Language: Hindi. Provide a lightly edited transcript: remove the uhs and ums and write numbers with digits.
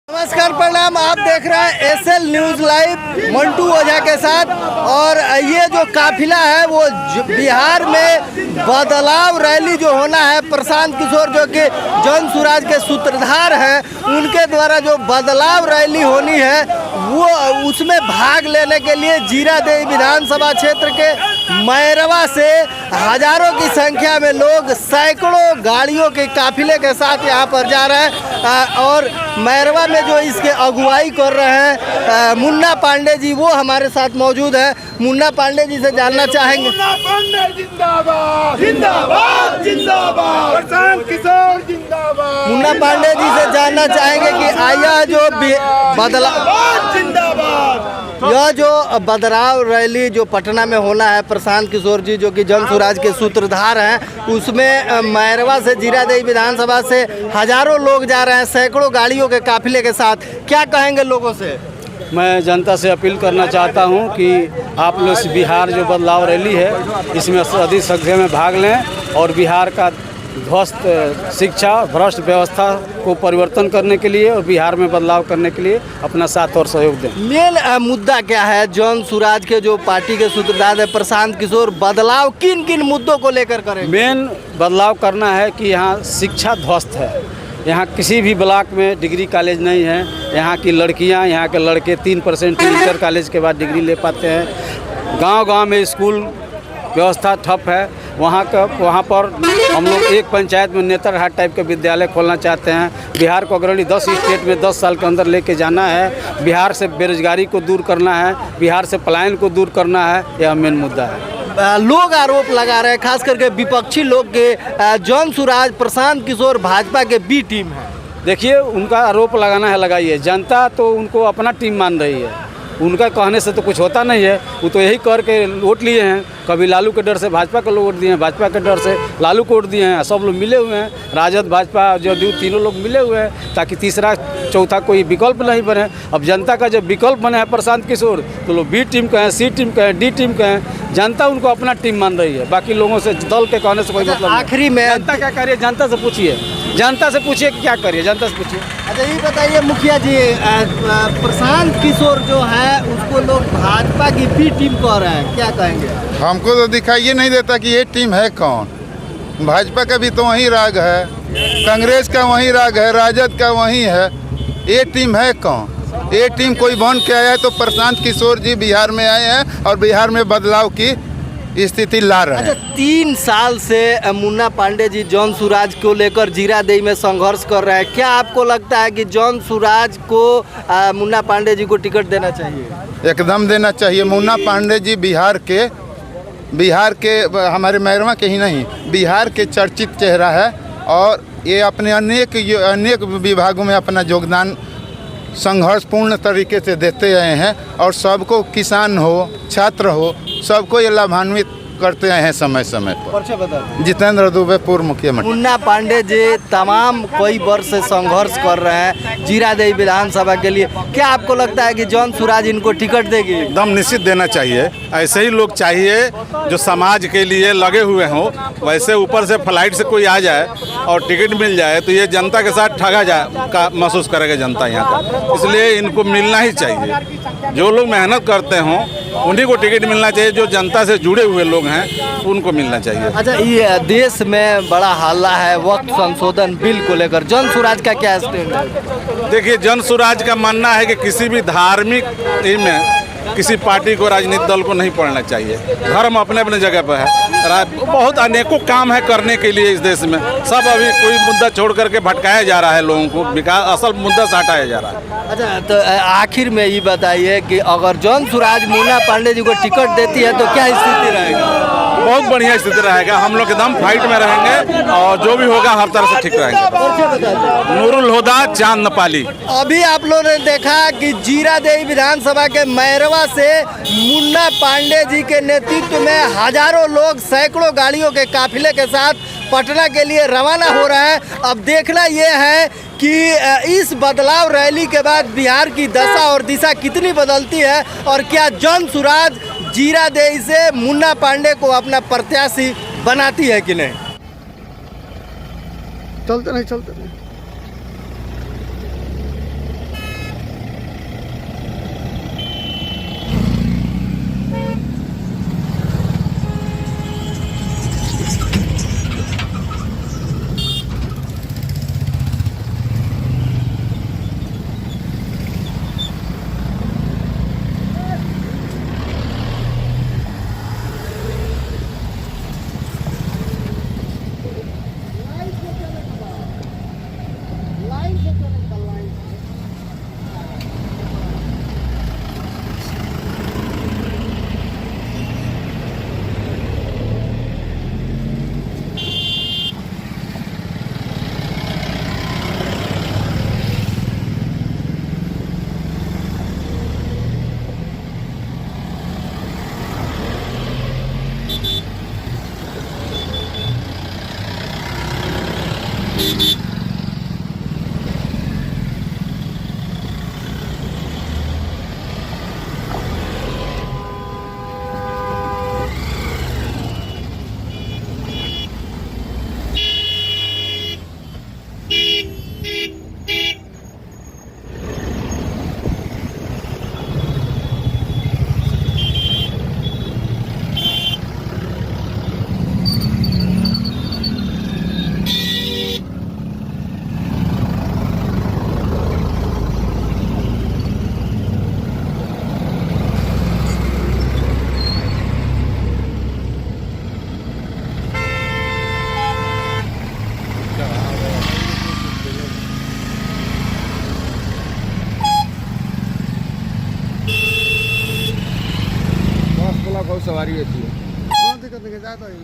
नमस्कार, प्रणाम। आप देख रहे हैं एसएल न्यूज लाइव मंटू ओझा के साथ। और ये जो काफिला है वो बिहार में बदलाव रैली जो होना है, प्रशांत किशोर जो कि जन सुराज के सूत्रधार हैं, उनके द्वारा जो बदलाव रैली होनी है वो उसमें भाग लेने के लिए जीरादेई विधानसभा क्षेत्र के मैरवा से हजारों की संख्या में लोग सैकड़ों गाड़ियों के काफिले के साथ यहाँ पर जा रहे हैं। और मैरवा में जो इसके अगुवाई कर रहे हैं मुन्ना पांडे जी, वो हमारे साथ मौजूद है। मुन्ना पांडे जी से जानना चाहेंगे। मुन्ना पांडे जिंदाबाद जिंदाबाद जिंदाबाद, प्रशांत किशोर जिंदाबाद। मुन्ना पांडे जी से जानना चाहेंगे कि आया जो यह जो बदलाव रैली जो पटना में होना है, प्रशांत किशोर जी जो कि जन सुराज के सूत्रधार हैं, उसमें मैरवा से जीरादेई विधानसभा से हजारों लोग जा रहे हैं सैकड़ों गाड़ियों के काफिले के साथ। क्या कहेंगे लोगों से? मैं जनता से अपील करना चाहता हूं कि आप लोग बिहार जो बदलाव रैली है इसमें अधिक संख्या में भाग लें और बिहार का ध्वस्त शिक्षा भ्रष्ट व्यवस्था को परिवर्तन करने के लिए और बिहार में बदलाव करने के लिए अपना साथ और सहयोग दें। मेन मुद्दा क्या है? जन सुराज के जो पार्टी के सूत्रधार है प्रशांत किशोर, बदलाव किन किन मुद्दों को लेकर करेंगे? मेन बदलाव करना है कि यहाँ शिक्षा ध्वस्त है। यहाँ किसी भी ब्लॉक में डिग्री कॉलेज नहीं है। यहाँ की लड़कियाँ, यहाँ के लड़के 3% इंटर कॉलेज के बाद डिग्री ले पाते हैं। गांव-गांव में स्कूल व्यवस्था ठप है। वहाँ पर हम लोग एक पंचायत में नेतरहाट टाइप का विद्यालय खोलना चाहते हैं। बिहार को अग्रणी 10 स्टेट में 10 साल के अंदर लेके जाना है। बिहार से बेरोजगारी को दूर करना है, बिहार से पलायन को दूर करना है। यह मेन मुद्दा है। लोग आरोप लगा रहे हैं, खास करके विपक्षी लोग के जन सुराज प्रशांत किशोर भाजपा के बी टीम है। देखिए, उनका आरोप लगाना है, लगाइए। जनता तो उनको अपना टीम मान रही है। उनका कहने से तो कुछ होता नहीं है। वो तो यही करके वोट लिए हैं। कभी लालू के डर से भाजपा को वोट दिए हैं, भाजपा के डर से लालू को वोट दिए हैं। सब लोग मिले हुए हैं, राजद भाजपा जदयू तीनों लोग मिले हुए हैं, ताकि तीसरा चौथा कोई विकल्प नहीं बने। अब जनता का जब विकल्प बने है प्रशांत किशोर, तो लोग बी टीम का है, सी टीम का है, डी टीम का है। जनता उनको अपना टीम मान रही है। बाकी लोगों से दल के कहने से कोई मतलब नहीं। आखिरी में जनता क्या करिए, जनता से पूछिए। जनता से पूछिए कि क्या करिए, जनता से पूछिए। अच्छा, ये बताइए मुखिया जी, प्रशांत किशोर जो है उसको लोग भाजपा की बी टीम कह रहे हैं, क्या कहेंगे? हमको तो दिखाई नहीं देता कि ये टीम है कौन। भाजपा का भी तो वही राग है, कांग्रेस का वही राग है, राजद का वही है। ये टीम है कौन? ये टीम कोई बन के आया है तो प्रशांत किशोर जी बिहार में आए हैं और बिहार में बदलाव की स्थिति ला रहे हैं। अच्छा, 3 साल से मुन्ना पांडे जी जन सुराज को लेकर जीरादेई में संघर्ष कर रहे हैं। क्या आपको लगता है कि जन सुराज को मुन्ना पांडे जी को टिकट देना चाहिए? एकदम देना चाहिए। मुन्ना पांडे जी बिहार के हमारे मैरवा के ही नहीं, बिहार के चर्चित चेहरा है। और ये अपने अनेक विभागों में अपना योगदान संघर्षपूर्ण तरीके से देते आए हैं। और सबको, किसान हो, छात्र हो, सबको ये लाभान्वित करते आए हैं समय समय पर। जितेंद्र दुबे, पूर्व मुख्यमंत्री। मुन्ना पांडे जी तमाम कई वर्ष से संघर्ष कर रहे हैं जीरादेई विधानसभा के लिए। क्या आपको लगता है कि जन सुराज इनको टिकट देगी? एकदम निश्चित देना चाहिए। ऐसे ही लोग चाहिए जो समाज के लिए लगे हुए हों। वैसे ऊपर से फ्लाइट से कोई आ जाए और टिकट मिल जाए तो ये जनता के साथ ठगा जाए का महसूस करेगा जनता यहाँ का। इसलिए इनको मिलना ही चाहिए। जो लोग मेहनत करते हों उन्हीं को टिकट मिलना चाहिए। जो जनता से जुड़े हुए लोग हैं उनको मिलना चाहिए। अच्छा, ये देश में बड़ा हल्ला है वक्त संशोधन बिल को लेकर, जन सुराज का क्या स्टैंड है? देखिए, जन सुराज का मानना है कि किसी भी धार्मिक में किसी पार्टी को, राजनीतिक दल को नहीं पढ़ना चाहिए। धर्म अपने अपने जगह पर है। बहुत अनेकों काम है करने के लिए इस देश में। सब अभी कोई मुद्दा छोड़ करके भटकाया जा रहा है लोगों को, विकास असल मुद्दा से हटाया जा रहा है। अच्छा, तो आखिर में ये बताइए कि अगर जन सुराज मुन्ना पांडे जी को टिकट देती है तो क्या स्थिति रहेगा? बहुत बढ़िया स्थिति रहेगा। हम लोग एकदम फाइट में रहेंगे और जो भी होगा हर तरह से ठीक रहेंगे। नूरुल हुदा, चांद नेपाली। अभी आप लोगों ने देखा कि जीरादेई विधानसभा के मैरवा से मुन्ना पांडे जी के नेतृत्व में हजारों लोग सैकड़ों गाड़ियों के काफिले के साथ पटना के लिए रवाना हो रहे हैं। अब देखना यह है कि इस बदलाव रैली के बाद बिहार की दशा और दिशा कितनी बदलती है और क्या जन सुराज जीरादेई से मुन्ना पांडे को अपना प्रत्याशी बनाती है कि नहीं। चलते नहीं बहुत सवारी होती है। कौन दिक्कत नहीं जाता है